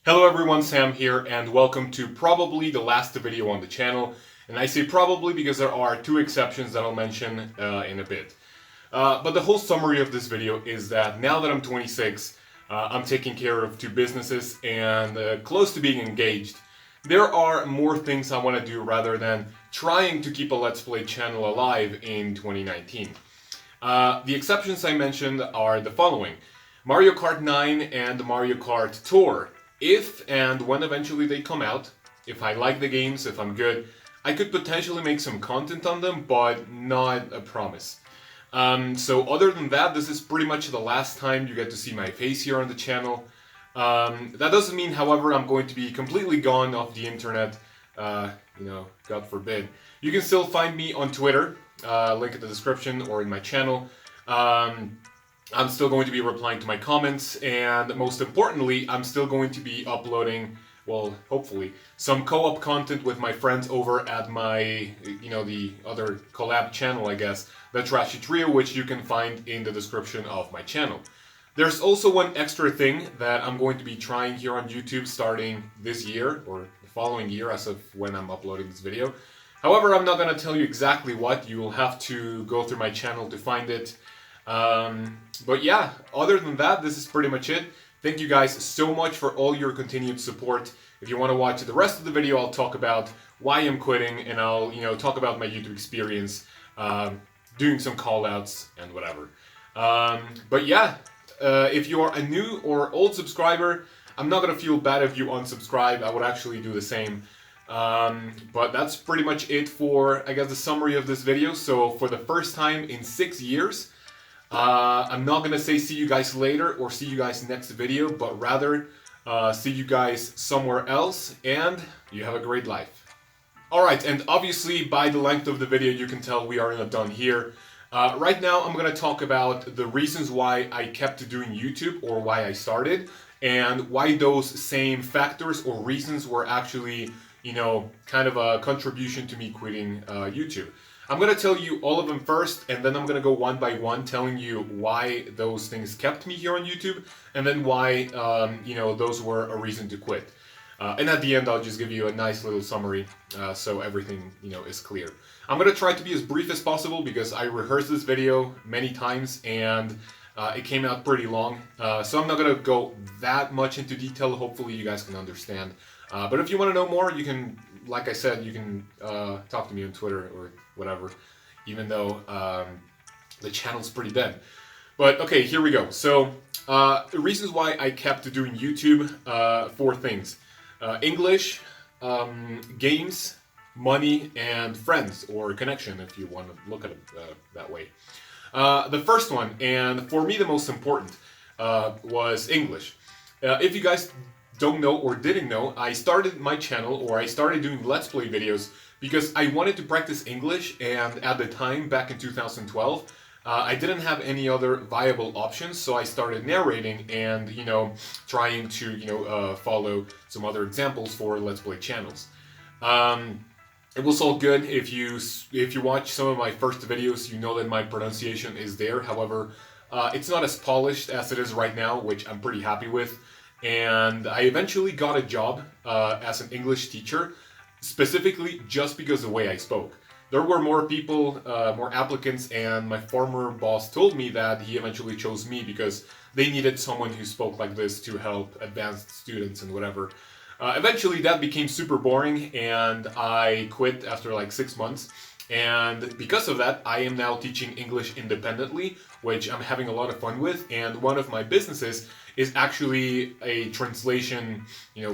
Hello everyone, Sam here, and welcome to probably the last video on the channel. And I say probably because there are two exceptions that I'll mention in a bit. But the whole summary of this video is that now that I'm 26, I'm taking care of two businesses and close to being engaged. There are more things I want to do rather than trying to keep a Let's Play channel alive in 2019. The exceptions I mentioned are the following: Mario Kart 9 and Mario Kart Tour. If and when eventually they come out, if I like the games, if I'm good, I could potentially make some content on them, but not a promise. So other than that, this is pretty much the last time you get to see my face here on the channel. That doesn't mean, however, I'm going to be completely gone off the internet, God forbid. You can still find me on Twitter, link in the description or in my channel. I'm still going to be replying to my comments, and most importantly, I'm still going to be uploading, well, hopefully, some co-op content with my friends over at my, the other collab channel, I guess, the Trashy Trio, which you can find in the description of my channel. There's also one extra thing that I'm going to be trying here on YouTube starting this year, or the following year as of when I'm uploading this video. However, I'm not going to tell you exactly what. You will have to go through my channel to find it. But yeah, other than that, this is pretty much it. Thank you guys so much for all your continued support. If you want to watch the rest of the video, I'll talk about why I'm quitting, and I'll, talk about my YouTube experience, doing some call-outs and whatever. But yeah, if you are a new or old subscriber, I'm not gonna feel bad if you unsubscribe. I would actually do the same. But that's pretty much it for, I guess, the summary of this video. So for the first time in 6 years, I'm not gonna say see you guys later or see you guys next video, but rather see you guys somewhere else, and you have a great life. Alright, and obviously by the length of the video you can tell we are not done here. Right now I'm gonna talk about the reasons why I kept doing YouTube, or why I started, and why those same factors or reasons were actually, kind of a contribution to me quitting YouTube. I'm going to tell you all of them first, and then I'm going to go one by one telling you why those things kept me here on YouTube, and then why, those were a reason to quit. And at the end, I'll just give you a nice little summary, so everything, is clear. I'm going to try to be as brief as possible because I rehearsed this video many times, and it came out pretty long. So I'm not going to go that much into detail. Hopefully you guys can understand. But if you want to know more, you can, like I said, you can talk to me on Twitter or whatever, even though the channel's pretty dead. But okay, here we go. So the reasons why I kept doing YouTube: 4 things. English, games, money, and friends, or connection, if you want to look at it that way. The first one, and for me the most important, was English. If you guys don't know or didn't know, I started my channel, or I started doing Let's Play videos because I wanted to practice English, and at the time, back in 2012, I didn't have any other viable options, so I started narrating and, trying to, follow some other examples for Let's Play channels. It was all good. If you watch some of my first videos, you know that my pronunciation is there. However, it's not as polished as it is right now, which I'm pretty happy with. And I eventually got a job as an English teacher, specifically just because of the way I spoke. There were more people, more applicants, and my former boss told me that he eventually chose me because they needed someone who spoke like this to help advanced students and whatever. Eventually that became super boring, and I quit after like 6 months. And because of that, I am now teaching English independently, which I'm having a lot of fun with. And one of my businesses is actually a translation,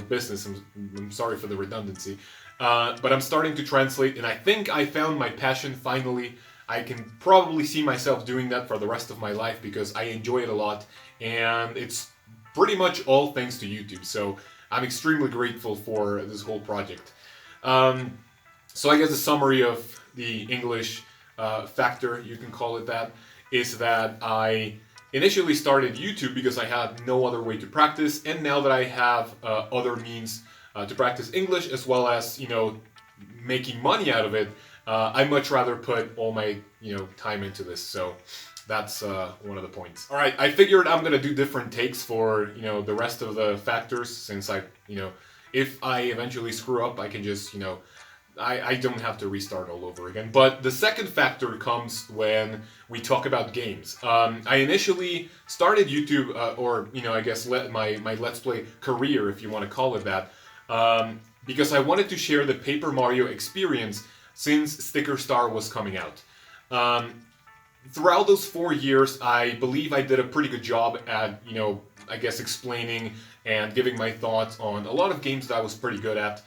business. I'm sorry for the redundancy, but I'm starting to translate, and I think I found my passion finally. I can probably see myself doing that for the rest of my life because I enjoy it a lot, and it's pretty much all thanks to YouTube. So I'm extremely grateful for this whole project. So I guess the summary of the English factor, you can call it that, is that I initially started YouTube because I had no other way to practice, and now that I have other means to practice English, as well as, making money out of it, I'd much rather put all my, time into this. So That's one of the points. All right, I figured I'm gonna do different takes for, you know, the rest of the factors, since I, you know, if I eventually screw up, I can just, you know, I don't have to restart all over again. But the second factor comes when we talk about games. I initially started YouTube, or, you know, I guess my Let's Play career, if you want to call it that, because I wanted to share the Paper Mario experience since Sticker Star was coming out. Throughout those 4 years, I believe I did a pretty good job at, you know, I guess explaining and giving my thoughts on a lot of games that I was pretty good at.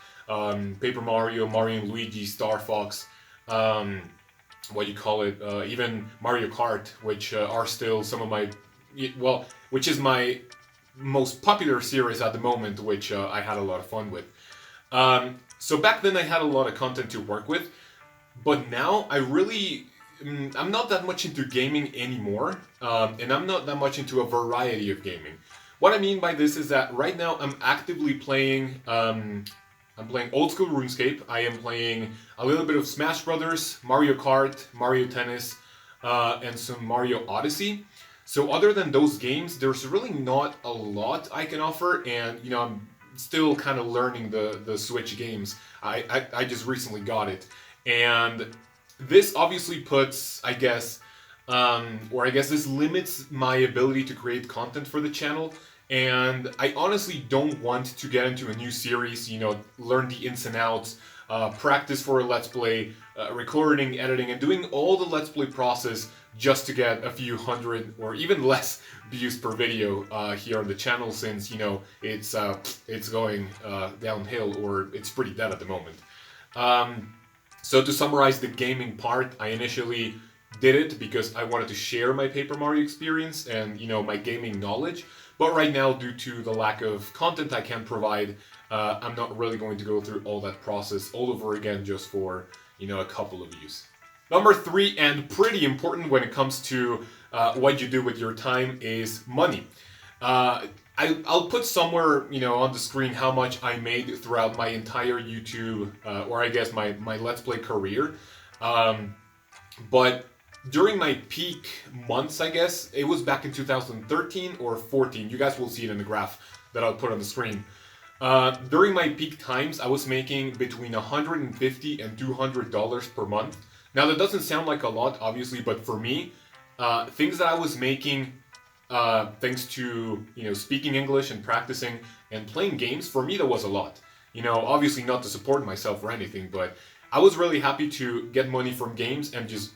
Paper Mario, Mario and Luigi, Star Fox, what you call it, even Mario Kart, which are still some of my, well, which is my most popular series at the moment, which I had a lot of fun with. So back then I had a lot of content to work with, but now I really, I'm not that much into gaming anymore, and I'm not that much into a variety of gaming. What I mean by this is that right now I'm actively playing, I'm playing old school RuneScape. I am playing a little bit of Smash Brothers, Mario Kart, Mario Tennis, and some Mario Odyssey. So other than those games, there's really not a lot I can offer, and you know, I'm still kind of learning the Switch games. I just recently got it, and this obviously puts, I guess, or I guess this limits my ability to create content for the channel. And I honestly don't want to get into a new series, you know, learn the ins and outs, practice for a Let's Play, recording, editing, and doing all the Let's Play process just to get a few hundred or even less views per video here on the channel, since, you know, it's going downhill, or it's pretty dead at the moment. So to summarize the gaming part, I initially did it because I wanted to share my Paper Mario experience and, you know, my gaming knowledge. But right now, due to the lack of content I can provide, I'm not really going to go through all that process all over again just for, you know, a couple of views. Number 3, and pretty important when it comes to what you do with your time, is money. I'll put somewhere, you know, on the screen how much I made throughout my entire YouTube, or I guess my Let's Play career. But during my peak months, I guess, it was back in 2013 or 14. You guys will see it in the graph that I'll put on the screen. During my peak times, I was making between $150 and $200 per month. Now, that doesn't sound like a lot, obviously, but for me, things that I was making thanks to, you know, speaking English and practicing and playing games, for me that was a lot. You know, obviously not to support myself or anything, but I was really happy to get money from games and just,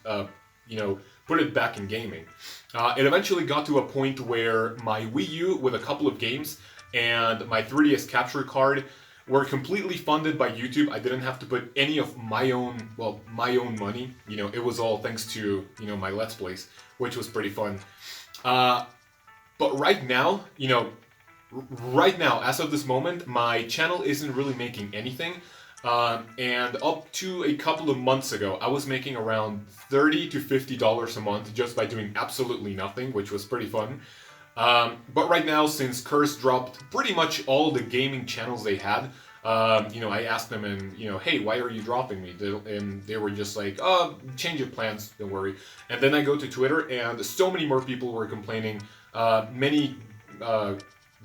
you know, put it back in gaming. It eventually got to a point where my Wii U with a couple of games and my 3DS capture card were completely funded by YouTube. I didn't have to put any of my own, well, my own money. You know, it was all thanks to, you know, my Let's Plays, which was pretty fun. But right now, you know, right now, as of this moment, my channel isn't really making anything. And up to a couple of months ago, I was making around $30 to $50 a month just by doing absolutely nothing, which was pretty fun. But right now, since Curse dropped pretty much all the gaming channels they had, you know, I asked them and, you know, hey, why are you dropping me? And they were just like, oh, change your plans, don't worry. And then I go to Twitter and so many more people were complaining, many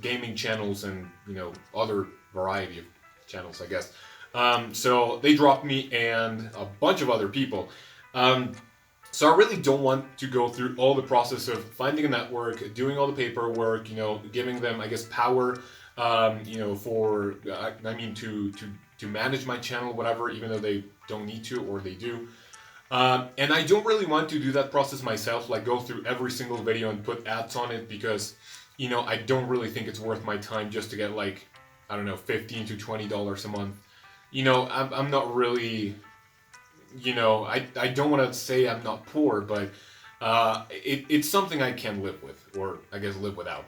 gaming channels and, you know, other variety of channels, I guess. So they dropped me and a bunch of other people. So I really don't want to go through all the process of finding a network, doing all the paperwork, you know, giving them, I guess, power, you know, for, I mean, to manage my channel, whatever, even though they don't need to, or they do. And I don't really want to do that process myself, like go through every single video and put ads on it, because, you know, I don't really think it's worth my time just to get like, I don't know, $15 to $20 a month. You know, I'm not really, you know, I don't want to say I'm not poor, but it's something I can live with, or I guess live without.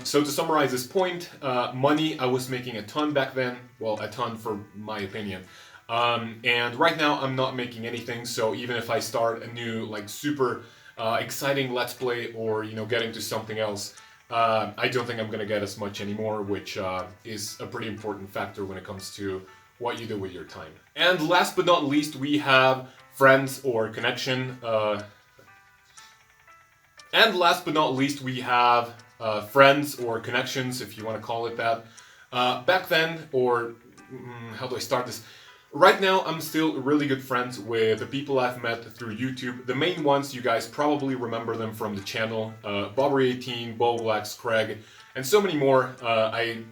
So to summarize this point, money, I was making a ton back then, well, a ton for my opinion. And right now I'm not making anything, so even if I start a new, like, super exciting Let's Play, or, you know, get into something else, I don't think I'm going to get as much anymore, which is a pretty important factor when it comes to what you do with your time. And last but not least, we have friends or connection. And last but not least, we have friends or connections, if you want to call it that. Back then, or how do I start this? Right now, I'm still really good friends with the people I've met through YouTube. The main ones, you guys probably remember them from the channel. Bobbery18, Boblax, Craig, and so many more. I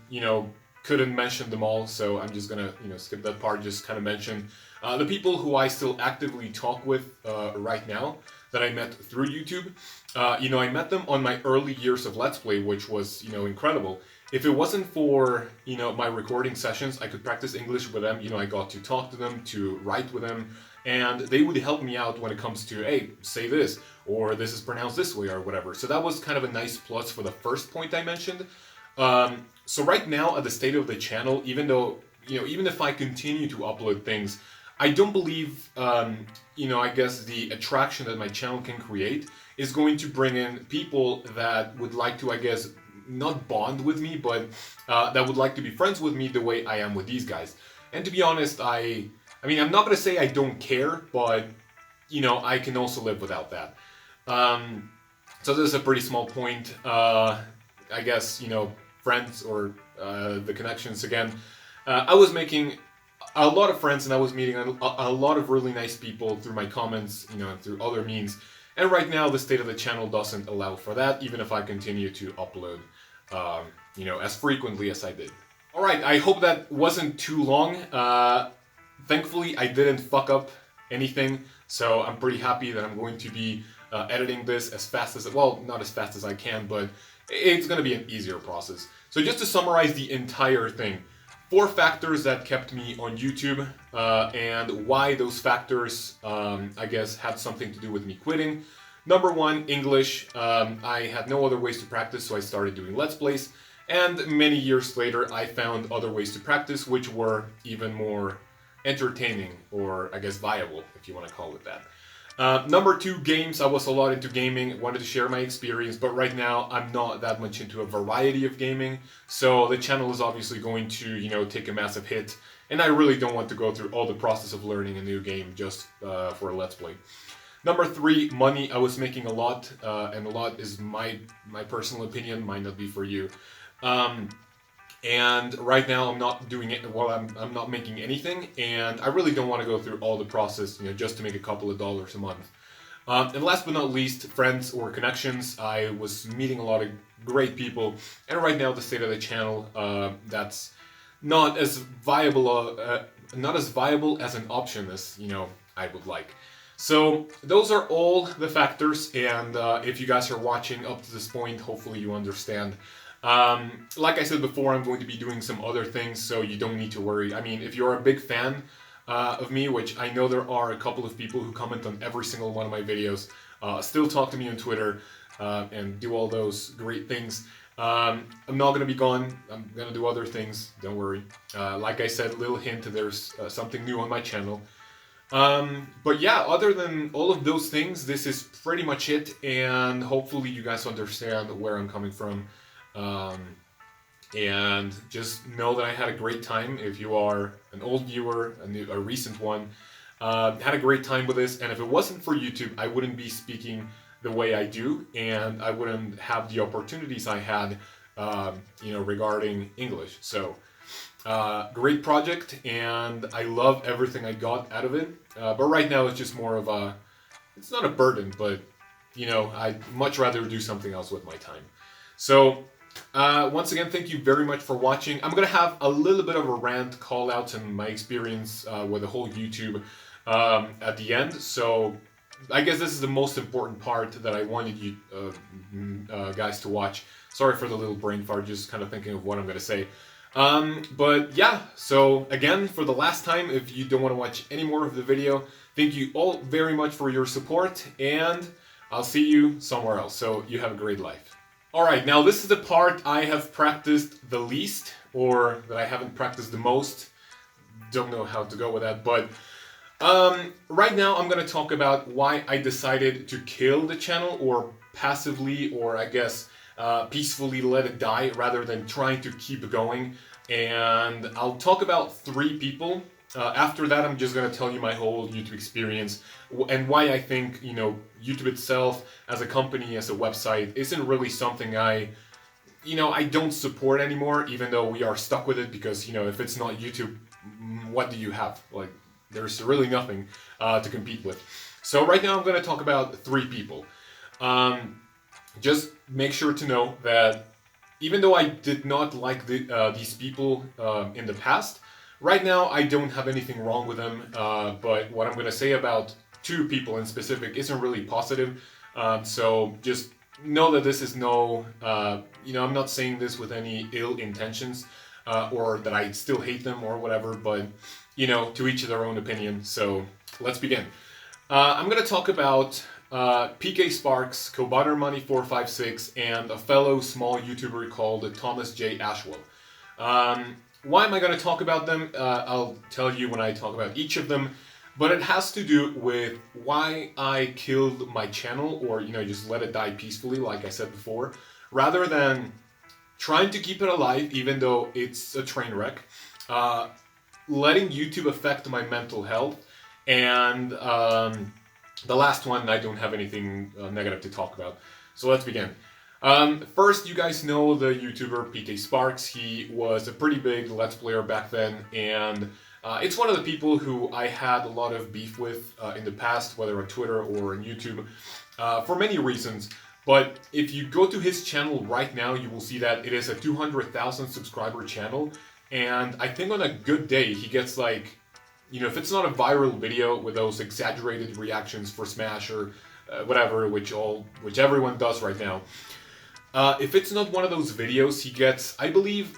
couldn't mention them all, so I'm just gonna, skip that part, just kind of mention the people who I still actively talk with right now that I met through YouTube. I met them on my early years of Let's Play, which was, incredible. If it wasn't for, my recording sessions, I could practice English with them. I got to talk to them, to write with them, and they would help me out when it comes to, hey, say this, or this is pronounced this way, or whatever. So that was kind of a nice plus for the first point I mentioned. So right now, at the state of the channel, even if I continue to upload things, I don't believe, I guess the attraction that my channel can create is going to bring in people that would like to, I guess, not bond with me, but that would like to be friends with me the way I am with these guys. And to be honest, I'm not going to say I don't care, but, I can also live without that. So this is a pretty small point. I guess, friends or the connections again. I was making a lot of friends, and I was meeting a lot of really nice people through my comments, and through other means. And right now, the state of the channel doesn't allow for that, even if I continue to upload, as frequently as I did. All right, I hope that wasn't too long. Thankfully, I didn't fuck up anything, so I'm pretty happy that I'm going to be editing this as fast as, well, not as fast as I can, but it's going to be an easier process. So just to summarize the entire thing, 4 factors that kept me on YouTube, and why those factors, I guess, had something to do with me quitting. Number 1, English. I had no other ways to practice, so I started doing Let's Plays. And many years later, I found other ways to practice, which were even more entertaining, or I guess viable, if you want to call it that. Number 2, games. I was a lot into gaming, wanted to share my experience, but right now I'm not that much into a variety of gaming, so the channel is obviously going to, take a massive hit, and I really don't want to go through all the process of learning a new game just for a Let's Play. Number 3, money. I was making a lot, and a lot is my personal opinion, might not be for you. And right now I'm not doing it, well, I'm not making anything, and I really don't want to go through all the process, just to make a couple of dollars a month. And last but not least, friends or connections. I was meeting a lot of great people, and right now the state of the channel, that's not as viable as an option as, I would like. So those are all the factors, and if you guys are watching up to this point, hopefully you understand. Like I said before, I'm going to be doing some other things, so you don't need to worry. I mean, if you're a big fan of me, which I know there are a couple of people who comment on every single one of my videos, still talk to me on Twitter, and do all those great things. I'm not going to be gone. I'm going to do other things, don't worry. Like I said, little hint, there's something new on my channel. But yeah, other than all of those things, this is pretty much it, and hopefully you guys understand where I'm coming from. And just know that I had a great time. If you are an old viewer, a recent one, had a great time with this, and if it wasn't for YouTube, I wouldn't be speaking the way I do, and I wouldn't have the opportunities I had, regarding English. So, great project, and I love everything I got out of it, but right now it's just more of it's not a burden, but, I'd much rather do something else with my time. So, once again, thank you very much for watching. I'm going to have a little bit of a rant, call-outs, and my experience with the whole YouTube at the end. So I guess this is the most important part that I wanted you guys to watch. Sorry for the little brain fart, just kind of thinking of what I'm going to say. But yeah, so again, for the last time, if you don't want to watch any more of the video, thank you all very much for your support, and I'll see you somewhere else. So you have a great life. Alright, now this is the part I have practiced the least, or that I haven't practiced the most. Don't know how to go with that, but right now I'm going to talk about why I decided to kill the channel, or passively, or I guess peacefully let it die rather than trying to keep going. And I'll talk about 3 people After that, I'm just gonna tell you my whole YouTube experience and why I think, YouTube itself as a company, as a website, isn't really something I don't support anymore, even though we are stuck with it because, if it's not YouTube, what do you have? Like, there's really nothing to compete with. So right now I'm going to talk about three people. Just make sure to know that even though I did not like these people in the past, right now I don't have anything wrong with them, but what I'm going to say about two people in specific isn't really positive. So just know that this is I'm not saying this with any ill intentions or that I still hate them or whatever, but, to each their own opinion. So let's begin. I'm going to talk about PK Sparks, kaozbender Money 456, and a fellow small YouTuber called Thomas J. Ashwell. Why am I going to talk about them? I'll tell you when I talk about each of them, but it has to do with why I killed my channel, or just let it die peacefully, like I said before, rather than trying to keep it alive, even though it's a train wreck, letting YouTube affect my mental health, and the last one, I don't have anything negative to talk about. So let's begin. First, you guys know the YouTuber PK Sparks. He was a pretty big Let's Player back then, and it's one of the people who I had a lot of beef with in the past, whether on Twitter or on YouTube, for many reasons. But if you go to his channel right now, you will see that it is a 200,000 subscriber channel, and I think on a good day, he gets like, if it's not a viral video with those exaggerated reactions for Smash or whatever, which everyone does right now, if it's not one of those videos, he gets, I believe,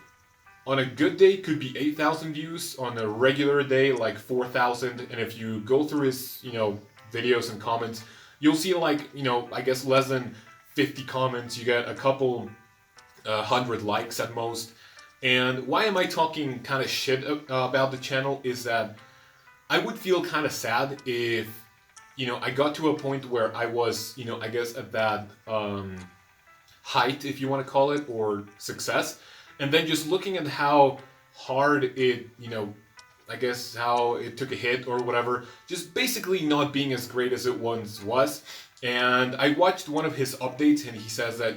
on a good day, could be 8,000 views. On a regular day, like 4,000. And if you go through his, videos and comments, you'll see like, I guess less than 50 comments. You get a couple 100 likes at most. And why am I talking kind of shit about the channel is that I would feel kind of sad if, I got to a point where I was, I guess at that height, if you want to call it, or success. And then just looking at how hard it, I guess how it took a hit or whatever, just basically not being as great as it once was. And I watched one of his updates and he says that,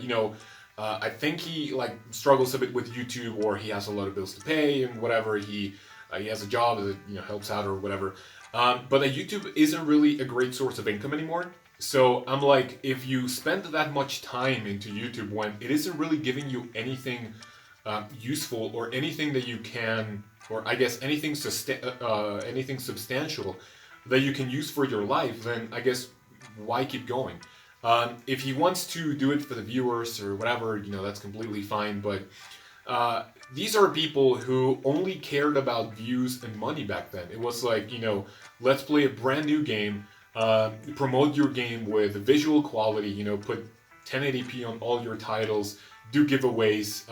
I think he like struggles a bit with YouTube, or he has a lot of bills to pay and whatever. He has a job that, helps out or whatever. But that YouTube isn't really a great source of income anymore. So I'm like, if you spend that much time into YouTube when it isn't really giving you anything useful or anything that you can, or I guess anything substantial that you can use for your life, then I guess why keep going? If he wants to do it for the viewers or whatever, that's completely fine. But these are people who only cared about views and money back then. It was like, let's play a brand new game, promote your game with visual quality, put 1080p on all your titles, do giveaways,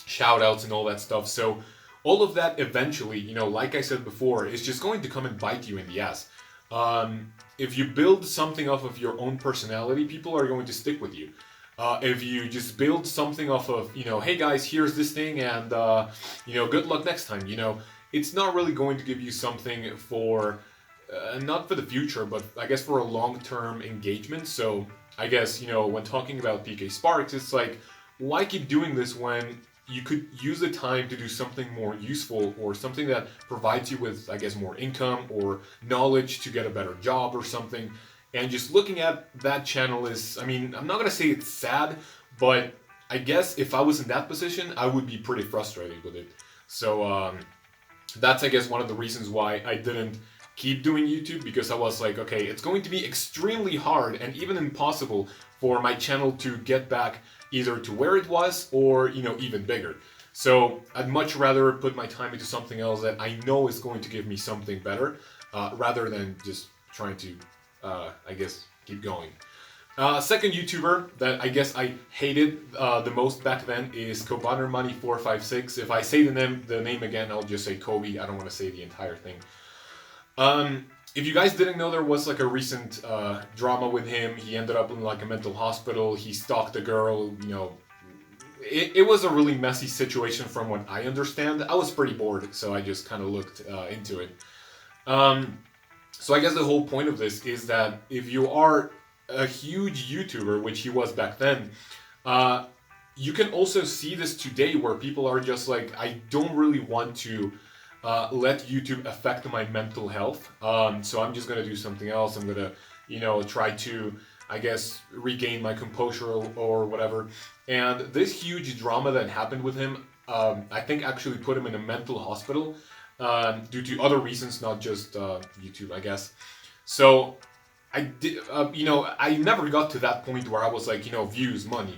shout outs and all that stuff. So all of that eventually, like I said before, is just going to come and bite you in the ass. If you build something off of your own personality, people are going to stick with you. If you just build something off of, hey guys, here's this thing and, good luck next time, it's not really going to give you something for, not for the future, but I guess for a long-term engagement. So I guess, when talking about PK Sparks, it's like, why keep doing this when you could use the time to do something more useful or something that provides you with, I guess, more income or knowledge to get a better job or something. And just looking at that channel is, I'm not going to say it's sad, but I guess if I was in that position, I would be pretty frustrated with it. So that's, I guess, one of the reasons why I didn't keep doing YouTube, because I was like, okay, it's going to be extremely hard and even impossible for my channel to get back either to where it was or, even bigger. So I'd much rather put my time into something else that I know is going to give me something better, rather than just trying to, I guess, keep going. Second YouTuber that I guess I hated the most back then is kaozbender Money 456. If I say the name again, I'll just say Kobe. I don't want to say the entire thing. If you guys didn't know, there was like a recent drama with him. He ended up in like a mental hospital. He stalked a girl, it was a really messy situation from what I understand. I was pretty bored, so I just kind of looked into it. So I guess the whole point of this is that if you are a huge YouTuber, which he was back then, you can also see this today where people are just like, I don't really want to let YouTube affect my mental health. So I'm just gonna do something else. I'm gonna, try to, I guess, regain my composure or whatever. And this huge drama that happened with him, I think actually put him in a mental hospital due to other reasons, not just YouTube, I guess. So I did, I never got to that point where I was like, views, money,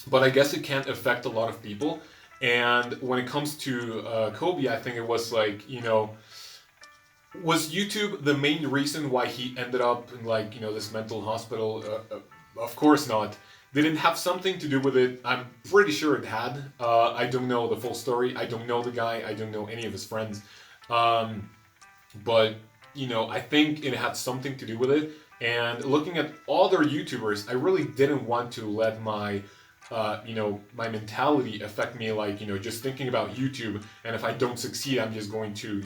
but I guess it can affect a lot of people. And when it comes to Kobe, I think it was like, was YouTube the main reason why he ended up in this mental hospital? Of course not. Did it have something to do with it? I'm pretty sure it had. I don't know the full story. I don't know the guy. I don't know any of his friends. But I think it had something to do with it. And looking at other YouTubers, I really didn't want to let my my mentality affect me, just thinking about YouTube, and if I don't succeed, I'm just going to,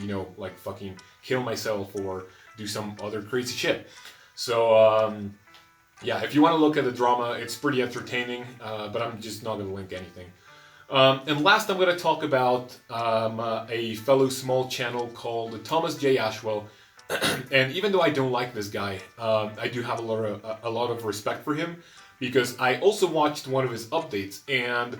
fucking kill myself or do some other crazy shit. So, yeah, if you want to look at the drama, it's pretty entertaining, but I'm just not going to link anything. And last, I'm going to talk about a fellow small channel called Thomas J. Ashwell. And even though I don't like this guy, I do have a lot of respect for him, because I also watched one of his updates, and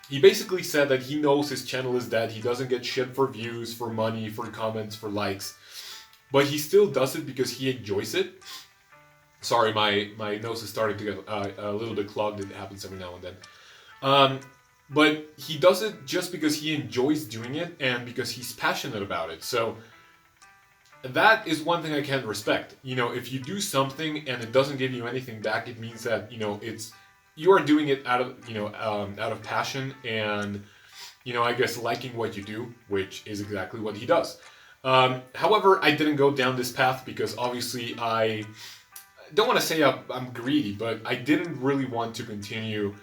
he basically said that he knows his channel is dead. He doesn't get shit for views, for money, for comments, for likes, but he still does it because he enjoys it. Sorry, my nose is starting to get a little bit clogged. It happens every now and then. But he does it just because he enjoys doing it and because he's passionate about it. So that is one thing I can respect. If you do something and it doesn't give you anything back, it means that you are doing it out of passion and I guess liking what you do, which is exactly what he does. However, I didn't go down this path because obviously I don't want to say I'm greedy, but I didn't really want to continue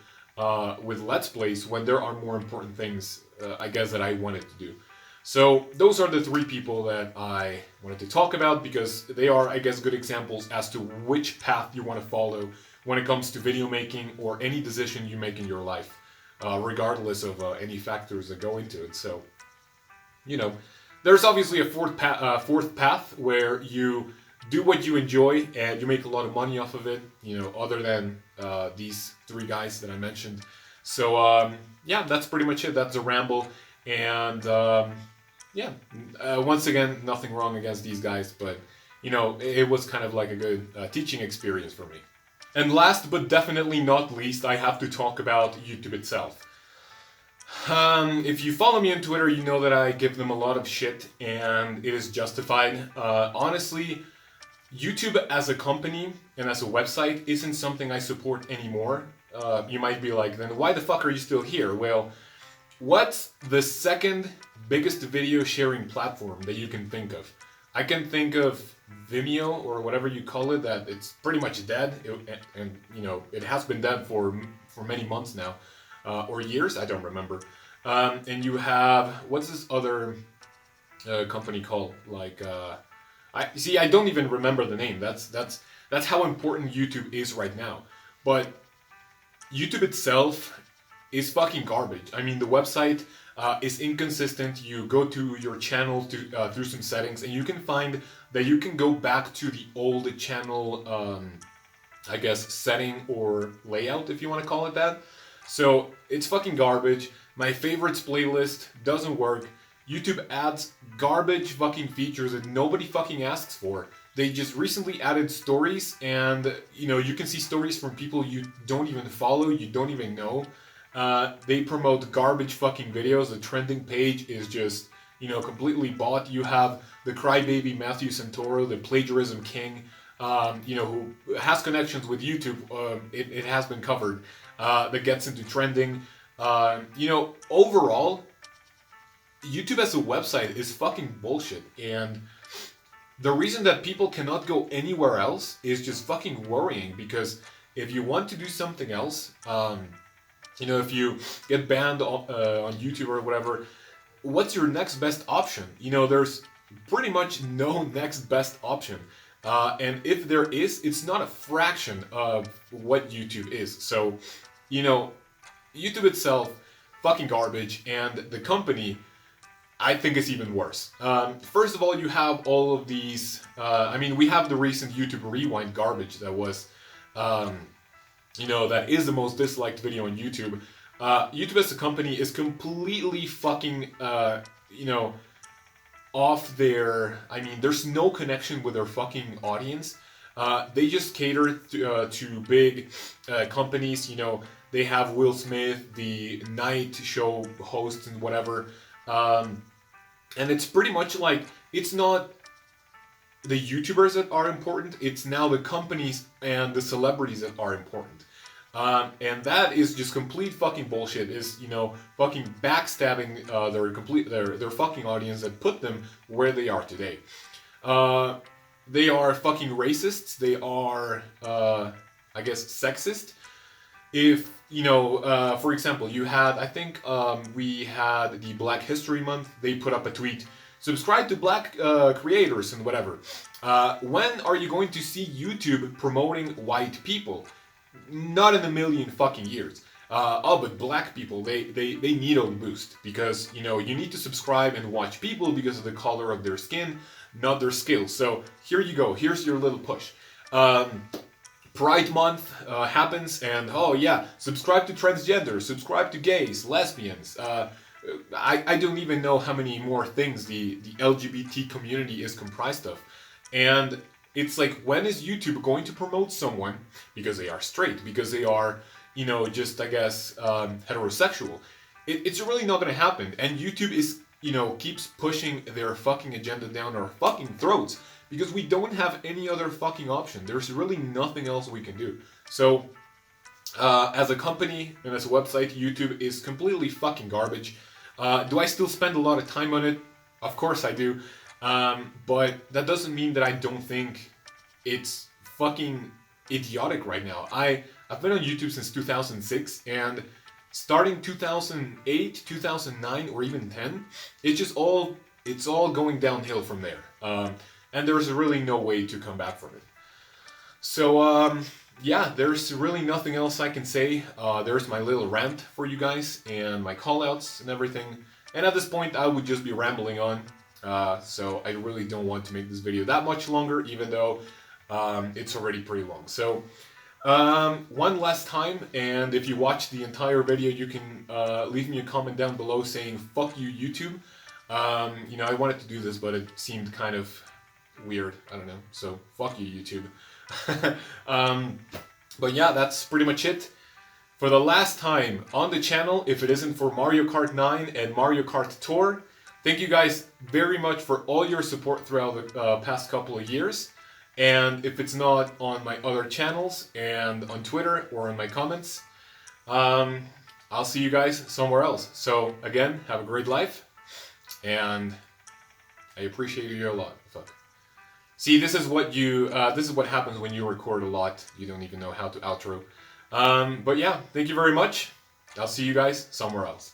with Let's Plays when there are more important things, I guess, that I wanted to do. So those are the three people that I wanted to talk about because they are, I guess, good examples as to which path you want to follow when it comes to video making or any decision you make in your life, regardless of any factors that go into it. So, there's obviously a fourth path where you do what you enjoy and you make a lot of money off of it, other than these three guys that I mentioned. So, yeah, that's pretty much it. That's a ramble. And, once again, nothing wrong against these guys, but, it was kind of like a good teaching experience for me. And last but definitely not least, I have to talk about YouTube itself. If you follow me on Twitter, you know that I give them a lot of shit, and it is justified. Honestly, YouTube as a company and as a website isn't something I support anymore. You might be like, then why the fuck are you still here? Well, what's the second biggest video sharing platform that you can think of? I can think of Vimeo or whatever you call it, that it's pretty much dead, and it has been dead for many months now, or years, I don't remember. And you have, what's this other company called? I don't even remember the name. That's how important YouTube is right now. But YouTube itself is fucking garbage. I mean, the website is inconsistent. You go to your channel through some settings, and you can find that you can go back to the old channel, I guess, setting or layout, if you want to call it that. So it's fucking garbage. My favorites playlist doesn't work. YouTube adds garbage fucking features that nobody fucking asks for. They just recently added stories, and you can see stories from people you don't even follow, you don't even know. They promote garbage fucking videos. The trending page is just, completely bought. You have the crybaby Matthew Santoro, the plagiarism king, who has connections with YouTube. It has been covered. That gets into trending. Overall, YouTube as a website is fucking bullshit. And the reason that people cannot go anywhere else is just fucking worrying, because if you want to do something else, you know, if you get banned on YouTube or whatever, what's your next best option? You know, there's pretty much no next best option. And if there is, it's not a fraction of what YouTube is. So, you know, YouTube itself, fucking garbage, and the company, I think, is even worse. First of all, you have all of these, I mean, we have the recent YouTube Rewind garbage that was, you know, that is the most disliked video on YouTube. YouTube as a company is completely fucking, you know, off their, I mean, there's no connection with their fucking audience. They just cater to big companies, you know, they have Will Smith, the night show host and whatever, and it's pretty much like, it's not the YouTubers that are important, it's now the companies and the celebrities that are important. And that is just complete fucking bullshit, is, you know, fucking backstabbing their fucking audience that put them where they are today. They are fucking racists, they are, I guess, sexist. If, you know, for example, you had, I think we had the Black History Month, they put up a tweet, subscribe to black creators and whatever. When are you going to see YouTube promoting white people? Not in a million fucking years. Oh, but black people, they need a boost, because, you know, you need to subscribe and watch people because of the color of their skin, not their skills. So here you go, here's your little push. Pride Month happens, and oh yeah, subscribe to transgender, subscribe to gays, lesbians. I don't even know how many more things the LGBT community is comprised of. And it's like, when is YouTube going to promote someone because they are straight, because they are, you know, just, I guess, heterosexual? It's really not going to happen. And YouTube is, you know, keeps pushing their fucking agenda down our fucking throats, because we don't have any other fucking option. There's really nothing else we can do. So, as a company and as a website, YouTube is completely fucking garbage. Do I still spend a lot of time on it? Of course I do. But that doesn't mean that I don't think it's fucking idiotic right now. I've been on YouTube since 2006, and starting 2008, 2009, or even 10, it's all going downhill from there. And there's really no way to come back from it. So, yeah, there's really nothing else I can say. There's my little rant for you guys, and my callouts and everything. And at this point, I would just be rambling on. So I really don't want to make this video that much longer, even though it's already pretty long. So, one last time, and if you watch the entire video, you can leave me a comment down below saying, fuck you, YouTube. You know, I wanted to do this, but it seemed kind of weird. I don't know. So, fuck you, YouTube. But yeah, that's pretty much it. For the last time on the channel, if it isn't for Mario Kart 9 and Mario Kart Tour, thank you guys very much for all your support throughout the past couple of years. And if it's not on my other channels and on Twitter or in my comments, I'll see you guys somewhere else. So again, have a great life, and I appreciate you a lot. Fuck. See, this is what happens when you record a lot. You don't even know how to outro. But yeah, thank you very much. I'll see you guys somewhere else.